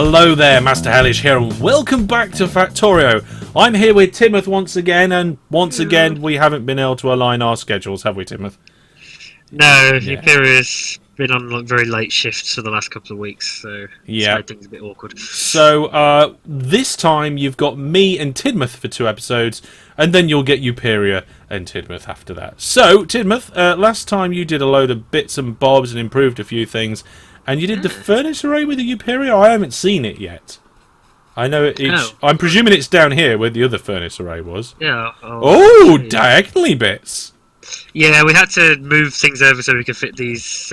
Hello there, Master Hellish here, and welcome back to Factorio. I'm here with Timoth once again, and once again we haven't been able to align our schedules, have we, Timoth? No, Uperior's been on very late shifts for the last couple of weeks, so it's made things a bit awkward. So this time you've got me and Tidmouth for 2 episodes, and then you'll get Uperior and Tidmouth after that. So, Tidmouth, last time you did a load of bits and bobs and improved a few things, and you did the furnace array with the Uperior. I haven't seen it yet. I know I'm presuming it's down here where the other furnace array was. Yeah. Diagonally bits. Yeah, we had to move things over so we could fit these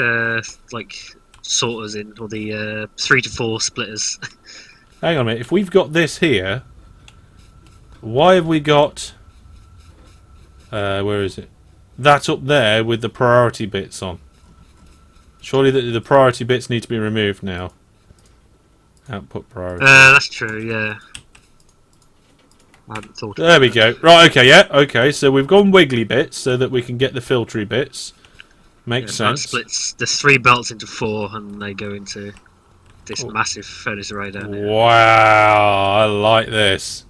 like sorters in, or the 3 to 4 splitters. Hang on a minute. If we've got this here, why have we got? Where is it? That up there with the priority bits on. Surely the priority bits need to be removed now. Output priority. That's true. Yeah. I hadn't thought. There we go. Right. Okay. Yeah. Okay. So we've gone wiggly bits so that we can get the filtery bits. Makes sense. That splits the 3 belts into 4, and they go into this massive furnace array down here. Wow! I like this.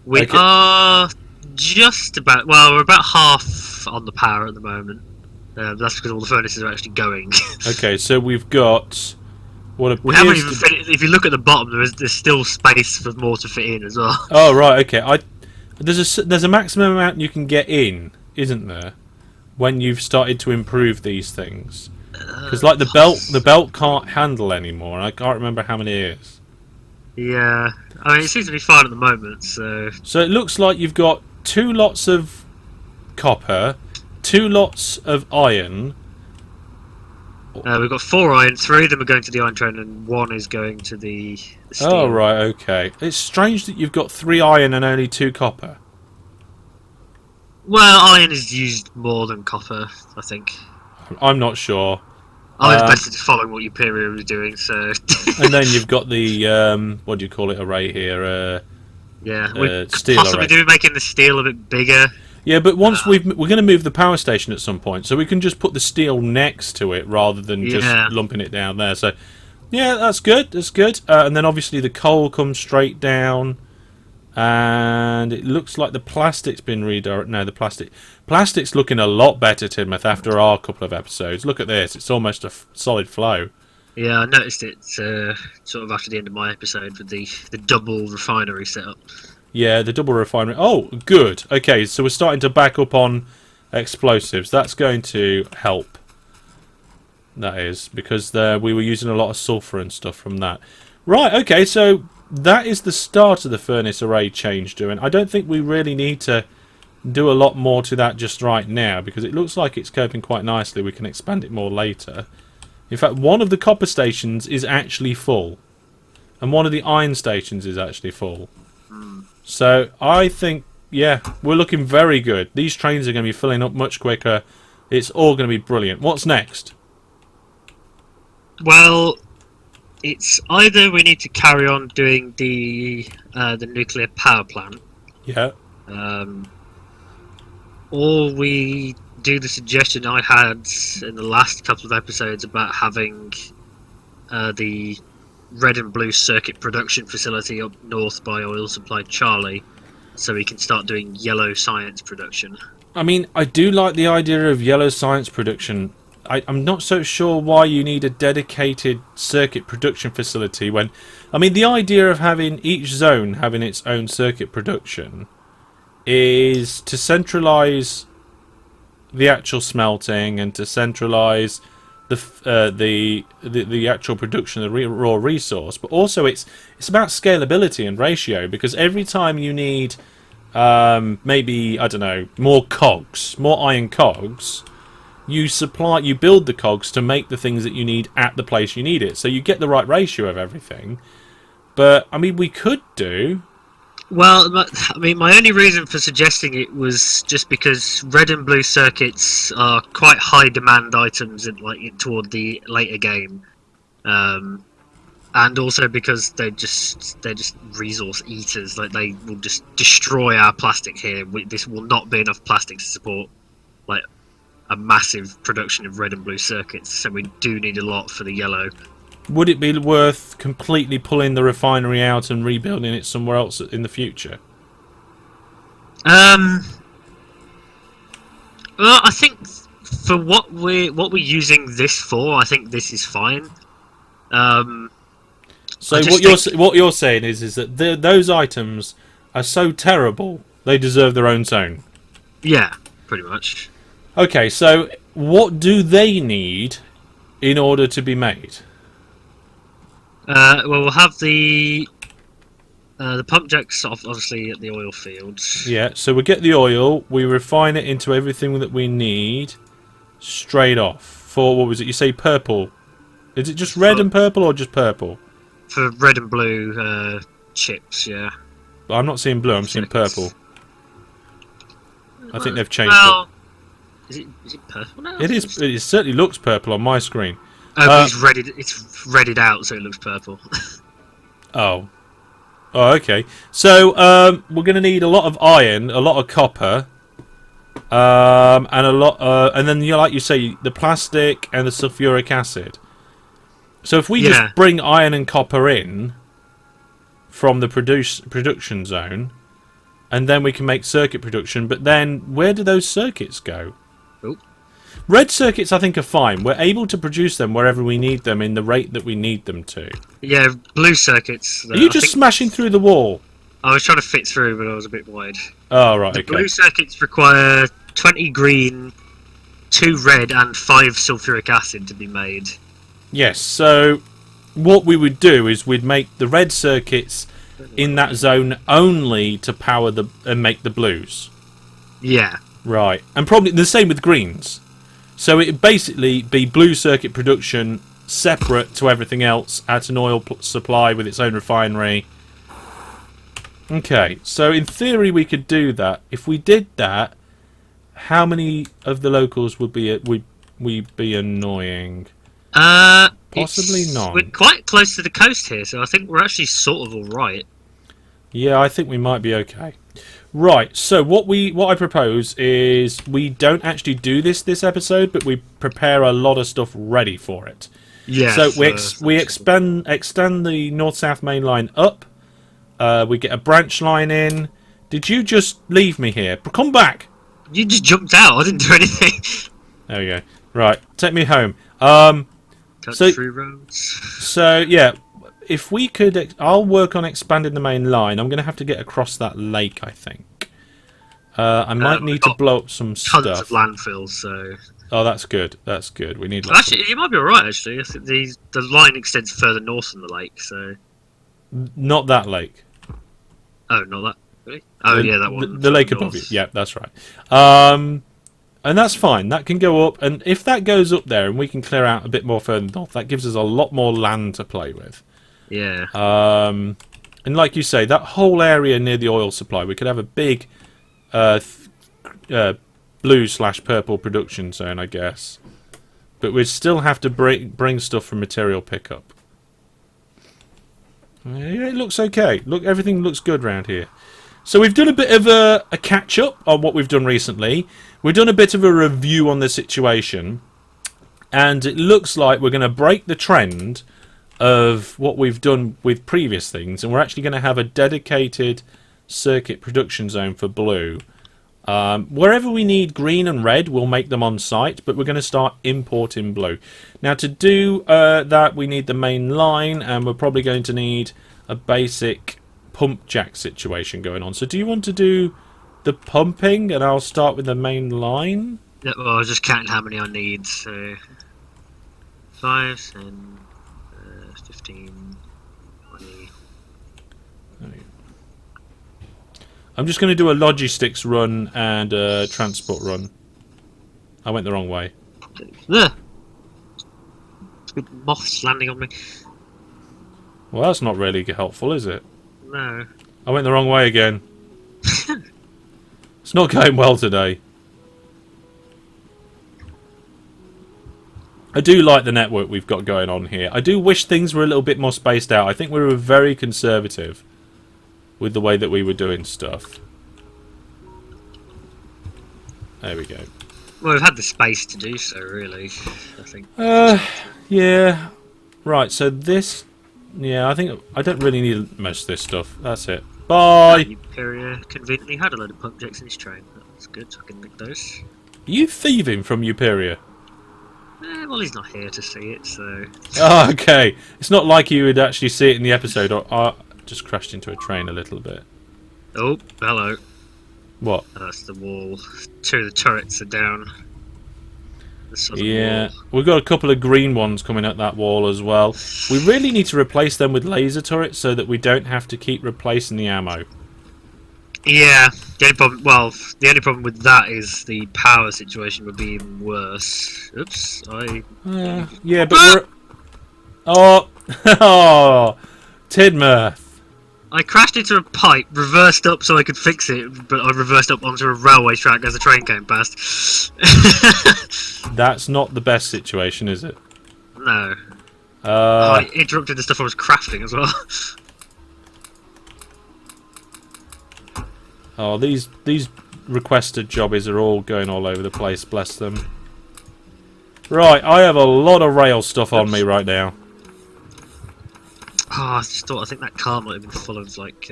We are just about. Well, we're about half on the power at the moment. That's because all the furnaces are actually going. Okay. So we've got. We haven't even fit. If you look at the bottom, there's still space for more to fit in as well. Oh right, okay. There's a maximum amount you can get in, isn't there? When you've started to improve these things, because like the belt can't handle anymore. And I can't remember how many it is. Yeah, I mean it seems to be fine at the moment. So it looks like you've got 2 lots of copper, 2 lots of iron. We've got 4 iron, 3 of them are going to the iron train, and 1 is going to the steel. Oh, right, okay. It's strange that you've got 3 iron and only 2 copper. Well, iron is used more than copper, I think. I'm not sure. I was basically just following what Uperior was doing, so... And then you've got the, what do you call it, array here? Yeah, we steel possibly array. making the steel a bit bigger. Yeah, but once we're going to move the power station at some point, so we can just put the steel next to it rather than just lumping it down there. So, yeah, that's good. That's good. And then obviously the coal comes straight down, and it looks like the plastic's been redirected. No, plastic's looking a lot better, Tidmouth, after our couple of episodes. Look at this; it's almost a solid flow. Yeah, I noticed it sort of after the end of my episode with the double refinery setup. Yeah, the double refinery. Oh, good. Okay, so we're starting to back up on explosives. That's going to help. That is, because we were using a lot of sulfur and stuff from that. Right, okay, so that is the start of the furnace array change doing. I don't think we really need to do a lot more to that just right now, because it looks like it's coping quite nicely. We can expand it more later. In fact, one of the copper stations is actually full. And one of the iron stations is actually full. So, I think, yeah, we're looking very good. These trains are going to be filling up much quicker. It's all going to be brilliant. What's next? Well, it's either we need to carry on doing the nuclear power plant. Yeah. Or we do the suggestion I had in the last couple of episodes about having the red and blue circuit production facility up north by Oil Supply Charlie, so we can start doing yellow science production. I mean, I do like the idea of yellow science production. I'm not so sure why you need a dedicated circuit production facility when... I mean, the idea of having each zone having its own circuit production is to centralise the actual smelting and to centralise the actual production of the raw resource, but also it's about scalability and ratio, because every time you need maybe, I don't know, more cogs, more iron cogs, you build the cogs to make the things that you need at the place you need it, so you get the right ratio of everything. But I mean, we could do... Well, I mean, my only reason for suggesting it was just because red and blue circuits are quite high demand items toward the later game, and also because they're just resource eaters. Like, they will just destroy our plastic here. This will not be enough plastic to support a massive production of red and blue circuits, so we do need a lot for the yellow. would it be worth completely pulling the refinery out and rebuilding it somewhere else in the future? Well, I think for what we're using this for, I think this is fine. So what you're saying is that those items are so terrible they deserve their own zone. Yeah, pretty much. Okay, so what do they need in order to be made? Well, we'll have the pump jacks obviously at the oil fields. Yeah, so we get the oil, we refine it into everything that we need straight off. For, what was it, you say purple? Is it just red and purple or just purple? For red and blue chips, yeah. I'm not seeing blue, I'm seeing purple. I think they've changed it. Is it purple now? It is. It certainly looks purple on my screen. Oh, it's redded out, so it looks purple. Oh, okay. So we're going to need a lot of iron, a lot of copper, and a lot, and then like you say, the plastic and the sulfuric acid. So if we just bring iron and copper in from the production zone, and then we can make circuit production. But then where do those circuits go? Oh. Red circuits, I think, are fine. We're able to produce them wherever we need them in the rate that we need them to. Yeah, blue circuits. Are you just smashing through the wall? I was trying to fit through, but I was a bit wide. Oh, right, the okay. Blue circuits require 20 green, 2 red, and 5 sulfuric acid to be made. Yes, so what we would do is we'd make the red circuits in that zone only to power and make the blues. Yeah. Right, and probably the same with greens. So it'd basically be blue circuit production separate to everything else at an oil supply with its own refinery. Okay, so in theory we could do that. If we did that, how many of the locals would we be annoying? Possibly none. We're quite close to the coast here, so I think we're actually sort of alright. Yeah, I think we might be okay. Right, so what I propose is we don't actually do this episode, but we prepare a lot of stuff ready for it. Yeah. So we extend the north-south main line up. We get a branch line in. Did you just leave me here? Come back. You just jumped out. I didn't do anything. There we go. Right, take me home. Country roads. So yeah. If we could, I'll work on expanding the main line. I'm going to have to get across that lake, I think. I might need to blow up some stuff. Tons of landfills, so... Oh, that's good. That's good. We need... Actually, you might be alright, actually. I think the line extends further north than the lake, so... Not that lake. Oh, not that? Really? Oh, yeah, that one. The lake above you. Yeah, that's right. And that's fine. That can go up. And if that goes up there and we can clear out a bit more further north, that gives us a lot more land to play with. Yeah. And like you say, that whole area near the oil supply, we could have a big blue/purple production zone, I guess. But we'd still have to bring stuff from material pickup. Yeah, it looks okay. Look, everything looks good around here. So we've done a bit of a catch-up on what we've done recently. We've done a bit of a review on the situation. And it looks like we're going to break the trend of what we've done with previous things, and we're actually going to have a dedicated circuit production zone for blue. Wherever we need green and red, we'll make them on site, but we're going to start importing blue. Now, to do that, we need the main line, and we're probably going to need a basic pump jack situation going on. So do you want to do the pumping, and I'll start with the main line? Yeah, well, I was just counting how many I need, so... 5, and... 15, 20. I'm just going to do a logistics run and a transport run. I went the wrong way. There. Good moths landing on me. Well, that's not really helpful, is it? No. I went the wrong way again. It's not going well today. I do like the network we've got going on here. I do wish things were a little bit more spaced out. I think we were very conservative with the way that we were doing stuff. There we go. Well, we've had the space to do so, really, I think. Yeah. Right, so this... Yeah, I think I don't really need most of this stuff. That's it. Bye! Uperior conveniently had a load of pump jacks in his train. That's good, I can nick those. Are you thieving from Uperior? Well, he's not here to see it, so... Oh, okay. It's not like you would actually see it in the episode. Or I just crashed into a train a little bit. Oh, hello. What? That's the wall. Two of the turrets are down. The southern Yeah, wall. we've got a couple of green ones coming at that wall as well. We really need to replace them with laser turrets so that we don't have to keep replacing the ammo. Yeah, the only problem. Well, the only problem with that is the power situation would be even worse. Oops, Yeah, but we're... Oh! Oh! Tidmouth! I crashed into a pipe, reversed up so I could fix it, but I reversed up onto a railway track as a train came past. That's not the best situation, is it? No. I interrupted the stuff I was crafting as well. Oh, these requested jobbies are all going all over the place, bless them. Right, I have a lot of rail stuff on me right now. Oh, I think that car might have been full of like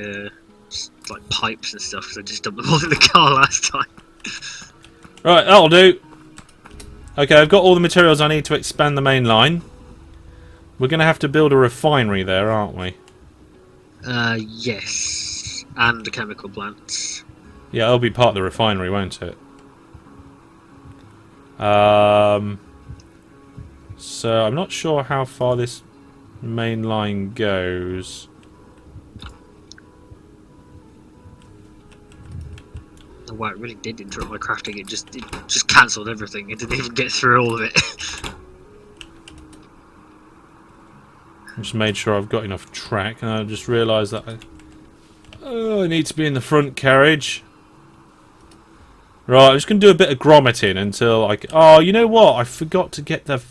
pipes and stuff, because I just dumped them all in the car last time. Right, that'll do. Okay, I've got all the materials I need to expand the main line. We're going to have to build a refinery there, aren't we? Yes. And a chemical plant. Yeah, it'll be part of the refinery, won't it? So, I'm not sure how far this main line goes. Oh wow, it really did interrupt my crafting. It just cancelled everything. It didn't even get through all of it. I just made sure I've got enough track, and I just realised that I need to be in the front carriage. Right, I'm just going to do a bit of grommeting until I... Oh, you know what? I forgot to get the...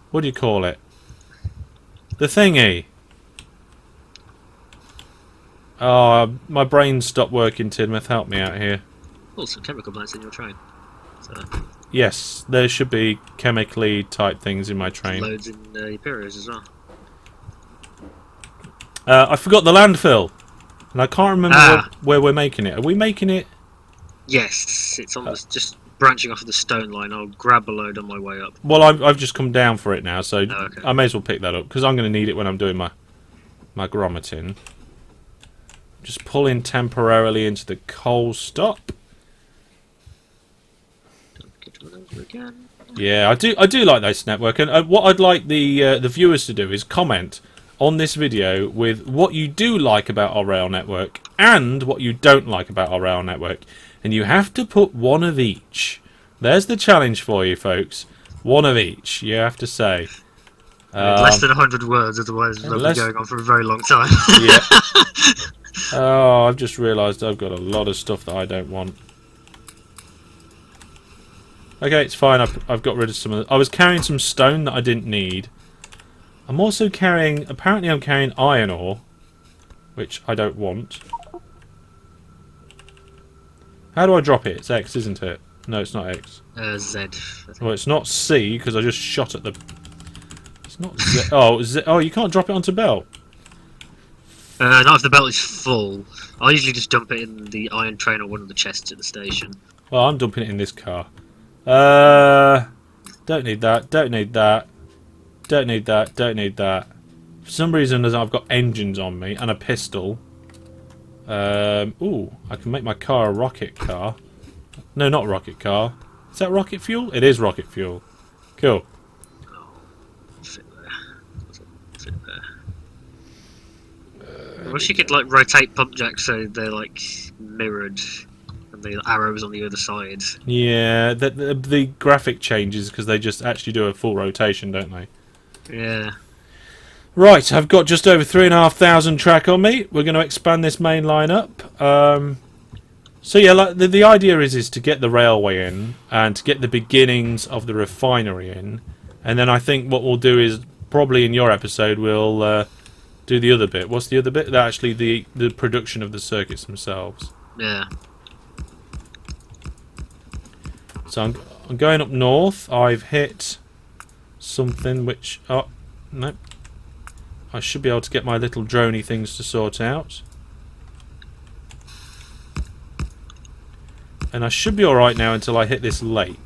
what do you call it? The thingy. Oh, my brain stopped working, Tidmouth. Help me out here. Also, chemical plants in your train. So, yes, there should be chemically type things in my train. loads in Imperials as well. I forgot the landfill. And I can't remember where we're making it. Are we making it? Yes, it's on just branching off of the stone line. I'll grab a load on my way up. Well, I've just come down for it now, so okay. I may as well pick that up, because I'm going to need it when I'm doing my grommeting. Just pull in temporarily into the coal stop. Don't get one over again. Yeah, I do like this network, and what I'd like the viewers to do is comment on this video with what you do like about our rail network and what you don't like about our rail network, and you have to put one of each. There's the challenge for you, folks. One of each. You have to say. Less than 100 words, otherwise we'll be going on for a very long time. Yeah. Oh, I've just realised I've got a lot of stuff that I don't want. Okay, it's fine. I've got rid of some of I was carrying some stone that I didn't need. I'm also carrying... Apparently I'm carrying iron ore, which I don't want. How do I drop it? It's X, isn't it? No, it's not X. Z. Well, it's not C, because I just shot at the... It's not Z. Oh, Z. Oh, you can't drop it onto belt. Not if the belt is full. I'll usually just dump it in the iron train or one of the chests at the station. Well, I'm dumping it in this car. Don't need that. Don't need that. Don't need that. Don't need that. For some reason, I've got engines on me and a pistol. Ooh, I can make my car a rocket car. No, not rocket car. Is that rocket fuel? It is rocket fuel. Cool. Oh, fit there. Fit there. I wish you could like rotate pump jacks so they're like mirrored, and the arrows on the other side. Yeah, the graphic changes because they just actually do a full rotation, don't they? Yeah. Right, I've got just over 3,500 track on me. We're going to expand this main line up. So yeah, like the idea is to get the railway in and to get the beginnings of the refinery in, and then I think what we'll do is probably in your episode we'll do the other bit. What's the other bit? Actually, the production of the circuits themselves. Yeah. So I'm going up north. I've hit something which... Oh, no. I should be able to get my little droney things to sort out. And I should be alright now until I hit this lake.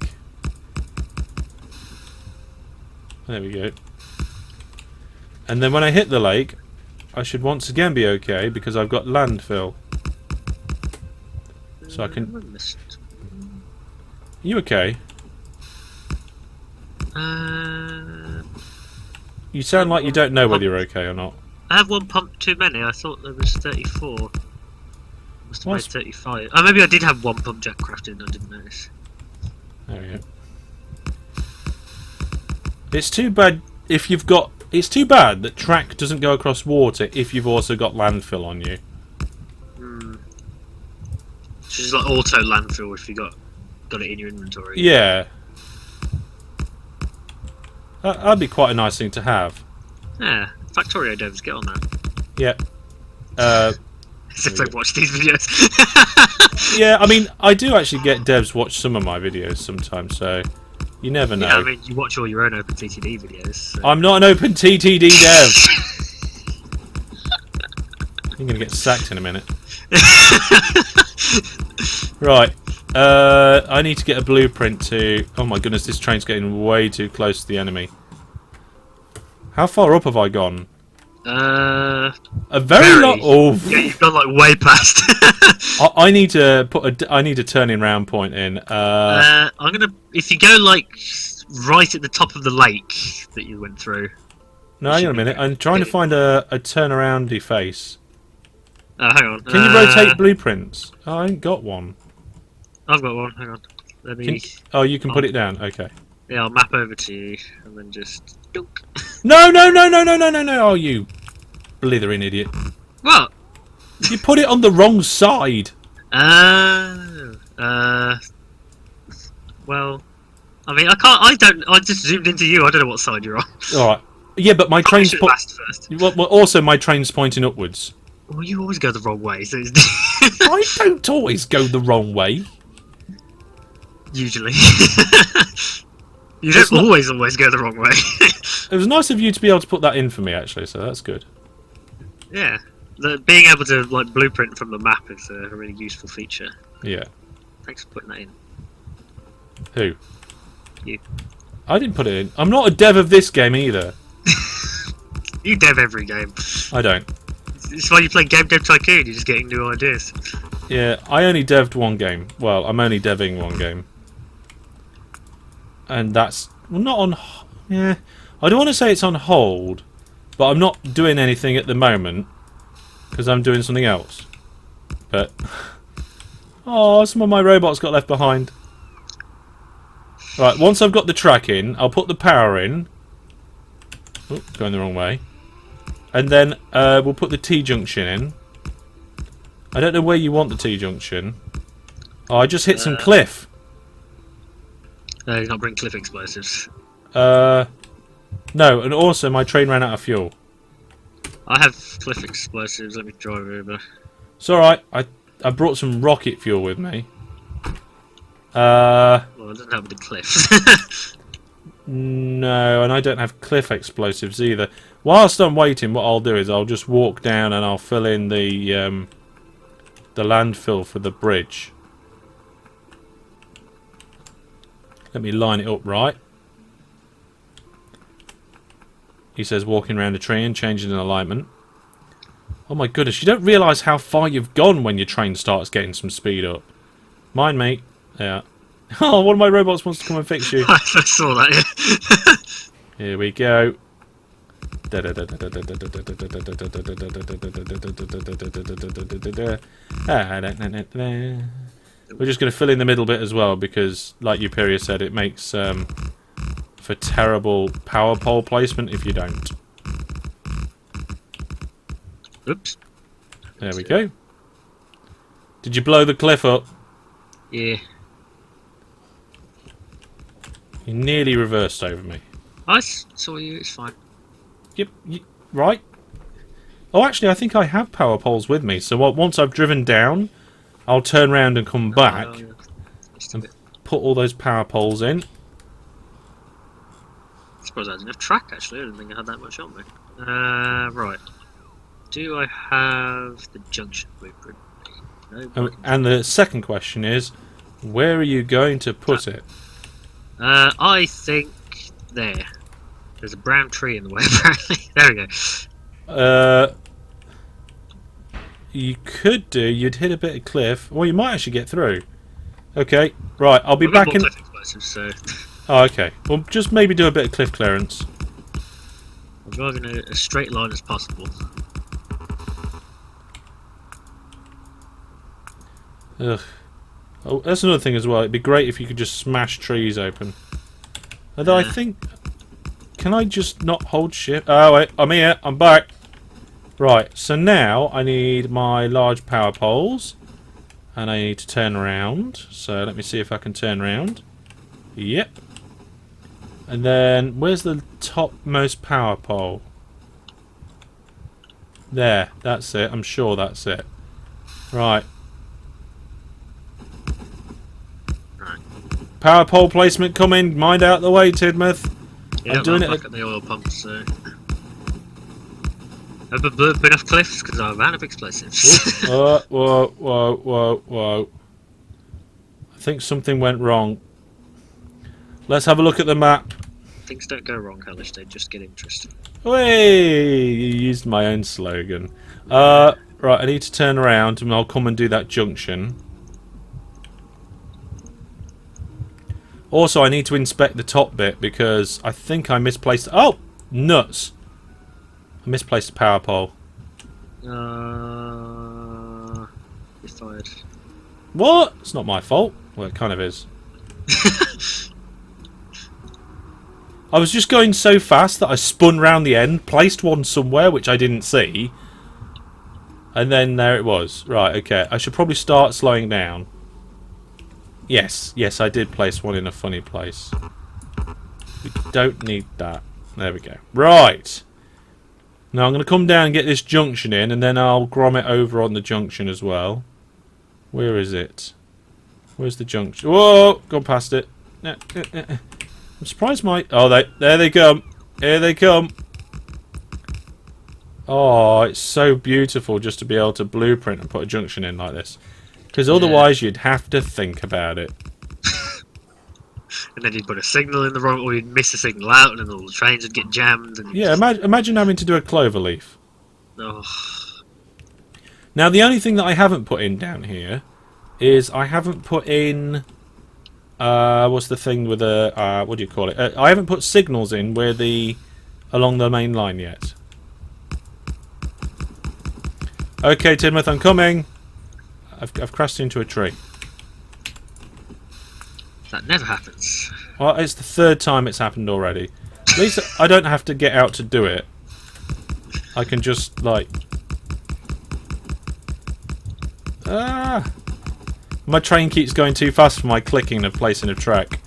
There we go. And then when I hit the lake, I should once again be okay because I've got landfill. So I can... You okay? You sound like you don't know whether you're okay or not. I have one pump too many. I thought there was 34. Must have made 35. Oh, maybe I did have one pump jack crafted and I didn't notice. There we go. It's too bad if you've got... It's too bad that track doesn't go across water if you've also got landfill on you. It's just like auto landfill if you got it in your inventory. Yeah. That'd be quite a nice thing to have. Yeah, Factorio devs, get on that. Yeah. As if they watch these videos. Yeah, I mean, I do actually get devs watch some of my videos sometimes, so you never know. Yeah, I mean, you watch all your own OpenTTD videos. So. I'm not an OpenTTD dev. I'm going to get sacked in a minute. Right. I need to get a blueprint to... Oh my goodness, this train's getting way too close to the enemy. How far up have I gone? A very long... Oh. Yeah, you've gone like way past. I need to put a... I need a turning round point in. I'm gonna... If you go like right at the top of the lake that you went through. No, hang on a minute. I'm trying to find a turnaroundy face. Hang on. Can you rotate blueprints? Oh, I ain't got one. I've got one. Hang on. Let me. Oh, you can put it down. Okay. Yeah, I'll map over to you and then just. Dunk. No! Oh, you blithering idiot! What? You put it on the wrong side. Well, I mean, I can't. I don't. I just zoomed into you. I don't know what side you're on. All right. Yeah, but my train's first. Well, also my train's pointing upwards. Well, you always go the wrong way. So I don't always go the wrong way. Usually. You don't always go the wrong way. It was nice of you to be able to put that in for me, actually, so that's good. Yeah. Being able to like blueprint from the map is a really useful feature. Yeah. Thanks for putting that in. Who? You. I didn't put it in. I'm not a dev of this game either. You dev every game. I don't. It's why you play Game Dev Tycoon, you're just getting new ideas. Yeah, I only dev'd one game. Well, I'm only deving one game. And that's... Well, not on... Yeah, I don't want to say it's on hold, but I'm not doing anything at the moment, because I'm doing something else. But... Oh, some of my robots got left behind. Right, once I've got the track in, I'll put the power in. Oh, going the wrong way. And then we'll put the T-junction in. I don't know where you want the T-junction. Oh, I just hit some cliff. No, you're not bring cliff explosives. No, and also my train ran out of fuel. I have cliff explosives, let me drive over. It's alright, I brought some rocket fuel with me. Well, it doesn't have the cliffs. No, and I don't have cliff explosives either. Whilst I'm waiting, what I'll do is I'll just walk down and I'll fill in the landfill for the bridge. Let me line it up right. He says walking around a tree and changing an alignment. Oh my goodness, you don't realise how far you've gone when your train starts getting some speed up. Mind me. Yeah. Oh, one of my robots wants to come and fix you. I saw that, yeah. Here we go. We're just going to fill in the middle bit as well because, like Uperior said, it makes for terrible power pole placement if you don't. Oops. There we go. Did you blow the cliff up? Yeah. You nearly reversed over me. I saw you, it's fine. Yep, right. Oh, actually, I think I have power poles with me. So once I've driven down, I'll turn around and come back and put all those power poles in. It's surprised I didn't have track, actually. I didn't think I had that much on me. Right. Do I have the junction blueprint? No. And the second question is, where are you going to put it? I think there. There's a brown tree in the way, apparently. There we go. You could do. You'd hit a bit of cliff. Well, you might actually get through. Okay, right. I'll be back in. Cliff explosives, so. Oh, okay. Well, just maybe do a bit of cliff clearance. I'm driving a straight line as possible. Ugh. Oh, that's another thing as well. It'd be great if you could just smash trees open. Although I think... Can I just not hold shift? Oh, wait. I'm here. I'm back. Right. So now I need my large power poles. And I need to turn around. So let me see if I can turn around. Yep. And then, where's the topmost power pole? There. That's it. I'm sure that's it. Right. Power pole placement coming. Mind out the way, Tidmouth. Yeah, I'm doing it at the oil pumps, so... Have I blew up enough cliffs? Because I ran up explosives. Whoa. I think something went wrong. Let's have a look at the map. Things don't go wrong, Hellish, they just get interesting. Hey, you used my own slogan. Right, I need to turn around and I'll come and do that junction. Also, I need to inspect the top bit because I think I misplaced... Oh! Nuts! I misplaced a power pole. You're fired. What? It's not my fault. Well, it kind of is. I was just going so fast that I spun round the end, placed one somewhere which I didn't see, and then there it was. Right, okay. I should probably start slowing down. Yes, I did place one in a funny place. We don't need that. There we go. Right. Now I'm going to come down and get this junction in, and then I'll grommet over on the junction as well. Where is it? Where's the junction? Whoa! Gone past it. I'm surprised my... Oh, there they come. Here they come. Oh, it's so beautiful just to be able to blueprint and put a junction in like this. Because otherwise you'd have to think about it. And then you'd put a signal in the wrong... Or you'd miss a signal out and then all the trains would get jammed. And yeah, imagine having to do a clover leaf. Oh. Now, the only thing that I haven't put in down here is I haven't put in... what's the thing with the... what do you call it? I haven't put signals in where the... along the main line yet. Okay, Tidmouth, I'm coming. I've crashed into a tree. That never happens. Well, it's the third time it's happened already. At least I don't have to get out to do it. I can just, like... My train keeps going too fast for my clicking of placing a track.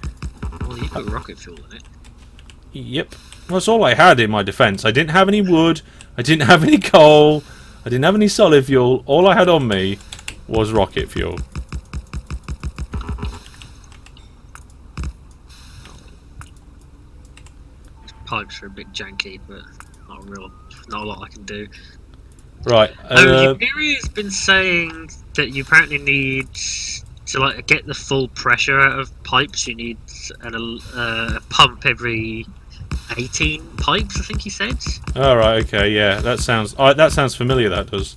Well, you put rocket fuel in it. Yep. Well, that's all I had in my defence. I didn't have any wood. I didn't have any coal. I didn't have any solid fuel. All I had on me was rocket fuel. These pipes are a bit janky, but not a lot I can do. Right. Uperior's been saying that you apparently need to like get the full pressure out of pipes. You need a pump every 18 pipes, I think he said. All right. Okay. Yeah. That sounds familiar. That does.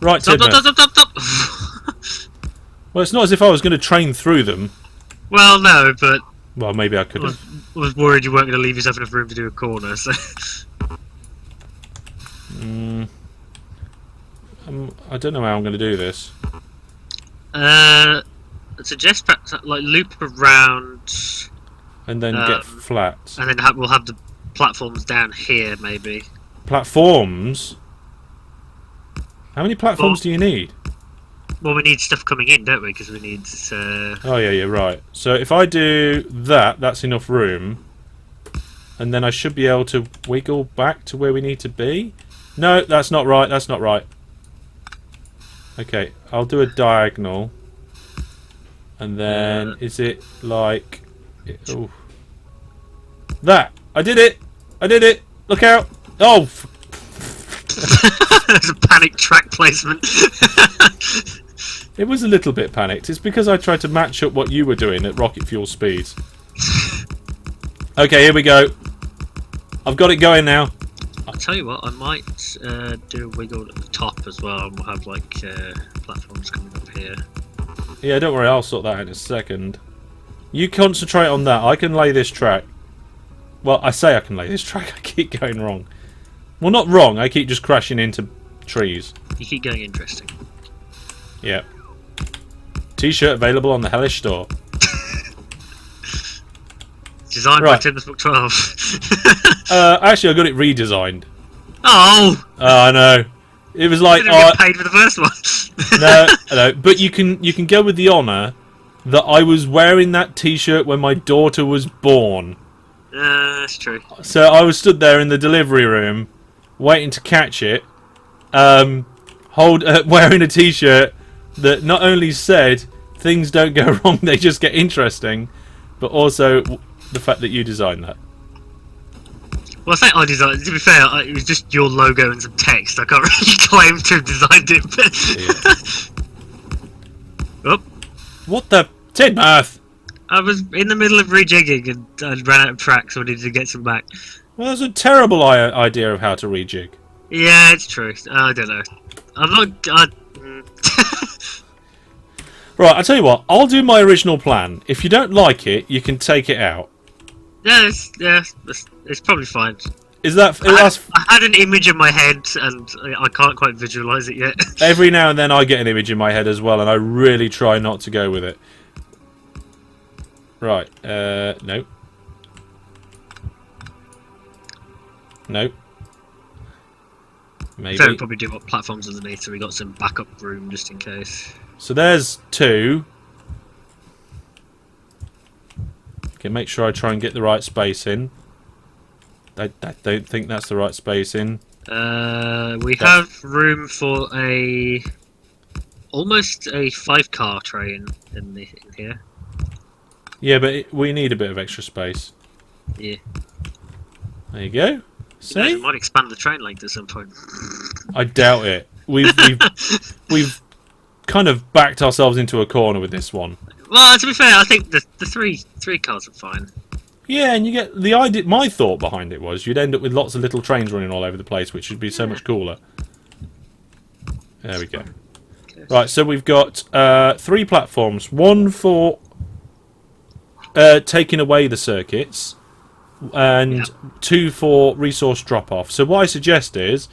Right, Stop. Well, it's not as if I was going to train through them. Well, no, but... Well, maybe I could have. I was worried you weren't going to leave yourself enough room to do a corner, so... I don't know how I'm going to do this. I suggest perhaps, like, loop around... And then get flat. And then we'll have the platforms down here, maybe. Platforms? How many platforms do you need? Well, we need stuff coming in, don't we? Because we need... Oh, yeah, right. So if I do that, that's enough room. And then I should be able to wiggle back to where we need to be. No, that's not right. That's not right. Okay, I'll do a diagonal. And then, is it like... Oh. That. I did it. I did it. Look out. Oh. There's a panic track placement. It was a little bit panicked. It's because I tried to match up what you were doing at rocket fuel speeds. Okay, here we go. I've got it going now. I'll tell you what, I might do a wiggle at the top as well, and we'll have like platforms coming up here. Yeah, don't worry, I'll sort that out in a second. You concentrate on that. I can lay this track. Well, I say I can lay this track. I keep going wrong. Well, not wrong. I keep just crashing into trees. You keep going interesting. Yeah. T-shirt available on the Hellish store. Designed by Tid and 12. Actually, I got it redesigned. Oh! I know. It was like you didn't get paid for the first one. no. But you can go with the honour that I was wearing that T-shirt when my daughter was born. That's true. So I was stood there in the delivery room, waiting to catch it, wearing a T-shirt that not only said things don't go wrong, they just get interesting, but also the fact that you designed that. Well, I think I designed it. To be fair, it was just your logo and some text. I can't really claim to have designed it. But... Oh. What the... Tidmouth! I was in the middle of rejigging and I ran out of track, so I needed to get some back. Well, that's a terrible idea of how to rejig. Yeah, it's true. I don't know. I'm not... Right, I'll tell you what. I'll do my original plan. If you don't like it, you can take it out. Yeah, it's probably fine. Is that... I had an image in my head and I can't quite visualise it yet. Every now and then I get an image in my head as well, and I really try not to go with it. Right, no. No. Maybe. So we'll probably do what platforms underneath, so we got some backup room just in case. So there's two. Okay, make sure I try and get the right space in. I don't think that's the right space in. We have room for almost a 5-car train in here. Yeah, but we need a bit of extra space. Yeah. There you go. See? We might expand the train length at some point. I doubt it. We've kind of backed ourselves into a corner with this one. Well, to be fair, I think the three cars are fine. Yeah, and you get the idea. My thought behind it was you'd end up with lots of little trains running all over the place, which would be so much cooler. There we go. Right, so we've got 3 platforms. One for taking away the circuits, and 2 for resource drop-off. So what I suggest is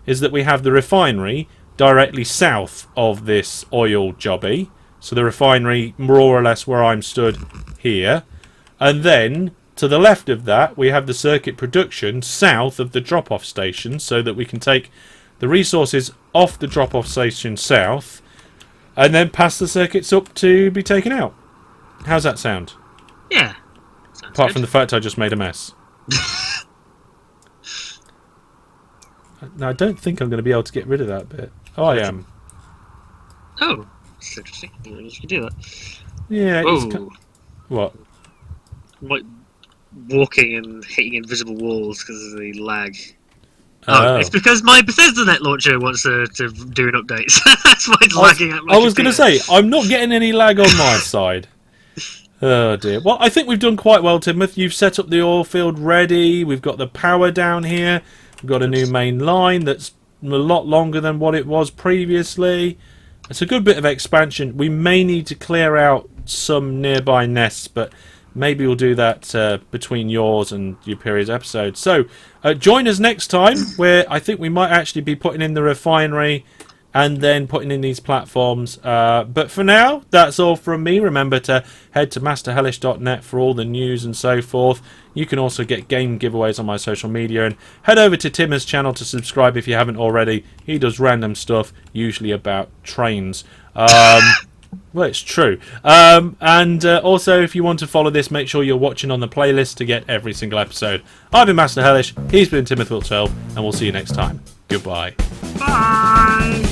that we have the refinery directly south of this oil jobby. So the refinery more or less where I'm stood here. And then to the left of that we have the circuit production south of the drop-off station, so that we can take the resources off the drop-off station south and then pass the circuits up to be taken out. How's that sound? Yeah. Apart from the fact I just made a mess. Now, I don't think I'm going to be able to get rid of that bit. Oh, I am. Oh, that's interesting. I didn't know you could do that. Yeah. What? Like walking and hitting invisible walls because of the lag. Oh, it's because my Bethesda Net launcher wants to do an update. That's why it's lagging at my I was going to say, I'm not getting any lag on my side. Oh dear. Well, I think we've done quite well, Timothy. You've set up the oil field ready. We've got the power down here. We've got a new main line that's a lot longer than what it was previously. It's a good bit of expansion. We may need to clear out some nearby nests, but maybe we'll do that between yours and Uperior's episode. So, join us next time, where I think we might actually be putting in the refinery and then putting in these platforms. But for now, that's all from me. Remember to head to masterhellish.net for all the news and so forth. You can also get game giveaways on my social media, and head over to Tim's channel to subscribe if you haven't already. He does random stuff, usually about trains. Well, it's true. And also, if you want to follow this, make sure you're watching on the playlist to get every single episode. I've been Master Hellish, he's been Timothy 12, and we'll see you next time. Goodbye. Bye!